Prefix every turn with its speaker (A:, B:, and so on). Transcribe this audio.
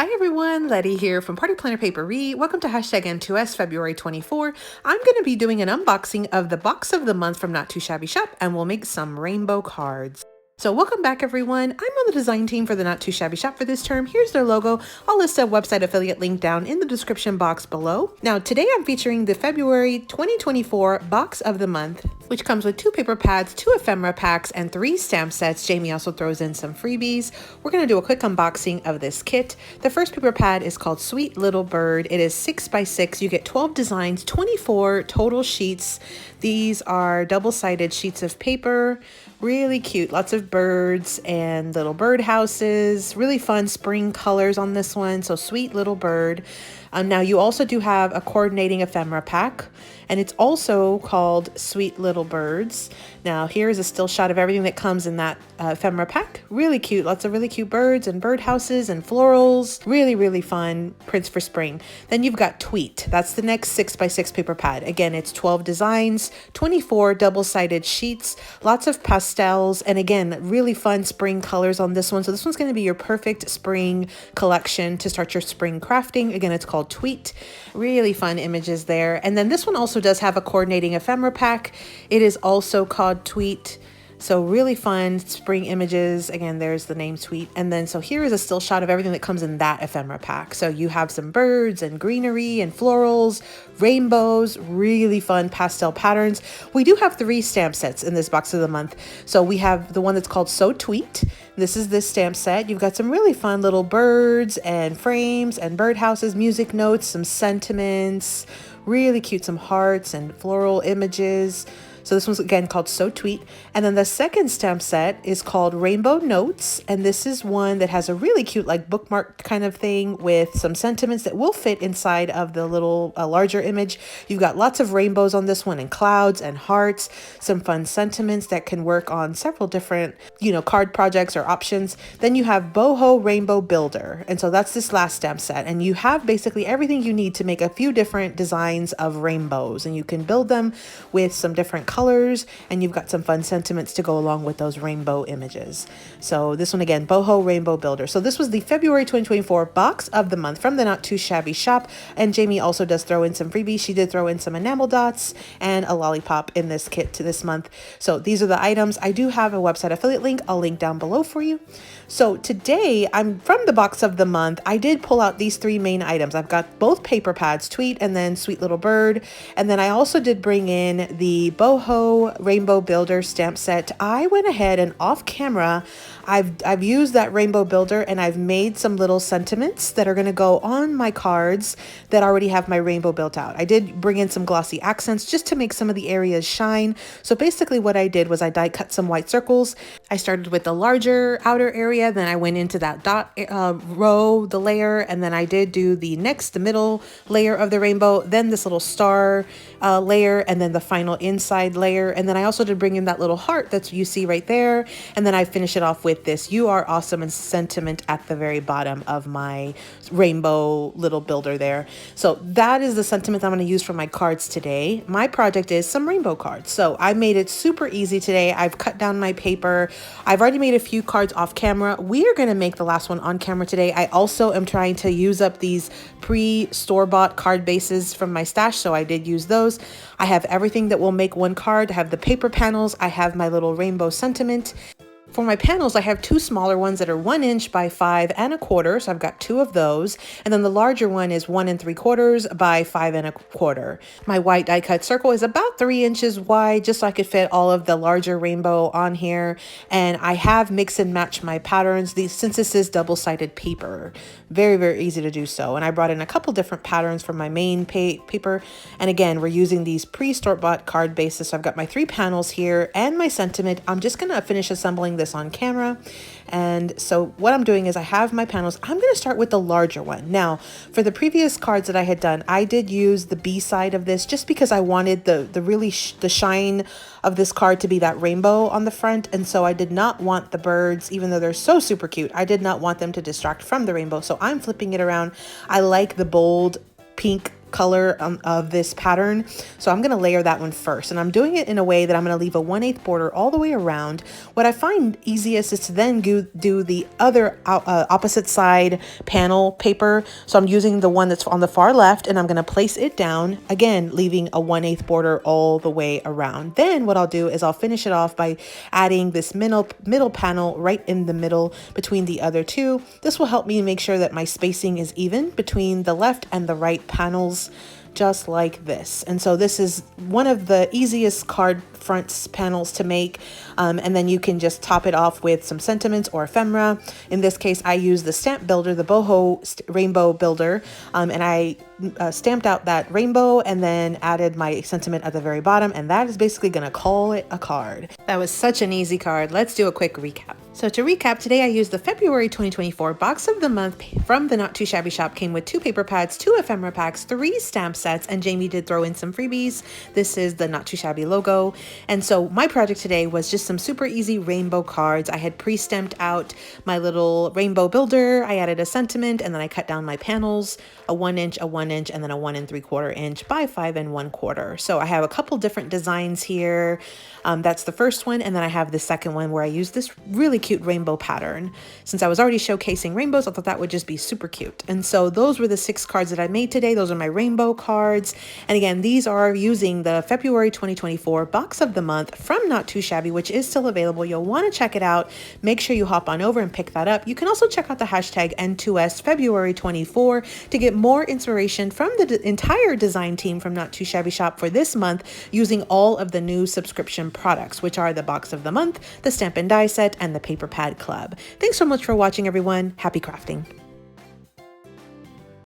A: Hi everyone, Letty here from Party Planner Papery. Welcome to hashtag N2S February 24. I'm going to be doing an unboxing of the box of the month from Not Too Shabby Shop, and we'll make some rainbow cards. So welcome back everyone. I'm on the design team for the Not Too Shabby Shop for this term. Here's their logo. I'll list a website affiliate link down in the description box below. Now today I'm featuring the February 2024 box of the month, which comes with 2 paper pads, 2 ephemera packs, and 3 stamp sets. Jamie also throws in some freebies. We're going to do a quick unboxing of this kit. The first paper pad is called Sweet Little Bird. It is 6x6. You get 12 designs, 24 total sheets. These are double-sided sheets of paper. Really cute, lots of birds and little bird houses, really fun spring colors on this one. So Sweet Little Bird. Now you also do have a coordinating ephemera pack, and it's also called Sweet Little Birds. Now here is a still shot of everything that comes in that ephemera pack. Really cute, lots of really cute birds and bird houses and florals. Really fun prints for spring. Then you've got Tweet. That's the next 6x6 paper pad. Again, it's 12 designs, 24 double-sided sheets, lots of pastels, and again, really fun spring colors on this one. So this one's going to be your perfect spring collection to start your spring crafting. Again, it's called Tweet. Really fun images there. And then this one also does have a coordinating ephemera pack. It is also called Tweet. So really fun spring images. Again, there's the name Tweet. And then so here is a still shot of everything that comes in that ephemera pack. So you have some birds and greenery and florals, rainbows, really fun pastel patterns. We do have 3 stamp sets in this box of the month. So we have the one that's called So Tweet. This is this stamp set. You've got some really fun little birds and frames and birdhouses, music notes, some sentiments, really cute, some hearts and floral images. So this one's again called So Tweet. And then the second stamp set is called Rainbow Notes. And this is one that has a really cute like bookmark kind of thing with some sentiments that will fit inside of the little larger image. You've got lots of rainbows on this one and clouds and hearts, some fun sentiments that can work on several different, card projects or options. Then you have Boho Rainbow Builder. And so that's this last stamp set. And you have basically everything you need to make a few different designs of rainbows. And you can build them with some different colors, and you've got some fun sentiments to go along with those rainbow images. So this one again, Boho Rainbow Builder. So this was the February 2024 box of the month from the Not Too Shabby Shop. And Jamie also does throw in some freebies. She did throw in some enamel dots and a lollipop in this kit to this month. So these are the items. I do have a website affiliate link. I'll link down below for you. So today, I'm from the box of the month. I did pull out these 3 main items. I've got both paper pads, Tweet and then Sweet Little Bird. And then I also did bring in the Boho Rainbow Builder stamp set. I went ahead and off camera, I've used that Rainbow Builder, and I've made some little sentiments that are going to go on my cards that already have my rainbow built out. I did bring in some glossy accents just to make some of the areas shine. So basically what I did was I die cut some white circles. I started with the larger outer area, then I went into that dot row, the layer, and then I did do the middle layer of the rainbow, then this little star layer, and then the final inside layer. And then I also did bring in that little heart that you see right there. And then I finish it off with this "You Are Awesome" and sentiment at the very bottom of my rainbow little builder there. So that is the sentiment I'm going to use for my cards today. My project is some rainbow cards. So I made it super easy today. I've cut down my paper. I've already made a few cards off camera. We are going to make the last one on camera today. I also am trying to use up these pre-store-bought card bases from my stash, so I did use those. I have everything that will make one card. I have the paper panels. I have my little rainbow sentiment. For my panels, I have 2 smaller ones that are 1 inch by 5 1/4. So I've got 2 of those. And then the larger one is 1 3/4 by 5 1/4. My white die cut circle is about 3 inches wide, just so I could fit all of the larger rainbow on here. And I have mix and match my patterns. Since this is double-sided paper, very easy to do so. And I brought in a couple different patterns from my main paper. And again, we're using these pre-store-bought card bases. So I've got my 3 panels here and my sentiment. I'm just going to finish assembling this on camera. And so what I'm doing is I have my panels. I'm going to start with the larger one. Now, for the previous cards that I had done, I did use the B side of this just because I wanted the shine of this card to be that rainbow on the front. And so I did not want the birds, even though they're so super cute, I did not want them to distract from the rainbow. So I'm flipping it around. I like the bold pink color of this pattern. So I'm going to layer that one first, and I'm doing it in a way that I'm going to leave a 1/8 border all the way around. What I find easiest is to then do the other opposite side panel paper. So I'm using the one that's on the far left, and I'm going to place it down, again leaving a 1/8 border all the way around. Then what I'll do is I'll finish it off by adding this middle panel right in the middle between the other two. This will help me make sure that my spacing is even between the left and the right panels, just like this. And so this is one of the easiest card fronts panels to make, and then you can just top it off with some sentiments or ephemera. In this case, I use the stamp builder, the boho rainbow builder, and I stamped out that rainbow and then added my sentiment at the very bottom, and that is basically going to call it a card. That was such an easy card. Let's do a quick recap. So to recap, today I used the February 2024 box of the month from the Not Too Shabby shop. Came with 2 paper pads, 2 ephemera packs, 3 stamp sets, and Jamie did throw in some freebies. This is the Not Too Shabby logo. And so my project today was just some super easy rainbow cards. I had pre-stamped out my little rainbow builder. I added a sentiment, and then I cut down my panels, a 1 inch, a 1 inch, and then a 1 3/4 inch by 5 1/4. So I have a couple different designs here. That's the first one. And then I have the second one where I use this really cute rainbow pattern. Since I was already showcasing rainbows, I thought that would just be super cute. And so those were the 6 cards that I made today. Those are my rainbow cards. And again, these are using the February 2024 box of the month from Not Too Shabby, which is still available. You'll want to check it out. Make sure you hop on over and pick that up. You can also check out the hashtag N2S February 24 to get more inspiration from the entire design team from Not Too Shabby shop for this month, using all of the new subscription products, which are the box of the month, the stamp and die set, and the paper pad club. Thanks so much for watching, everyone. Happy crafting.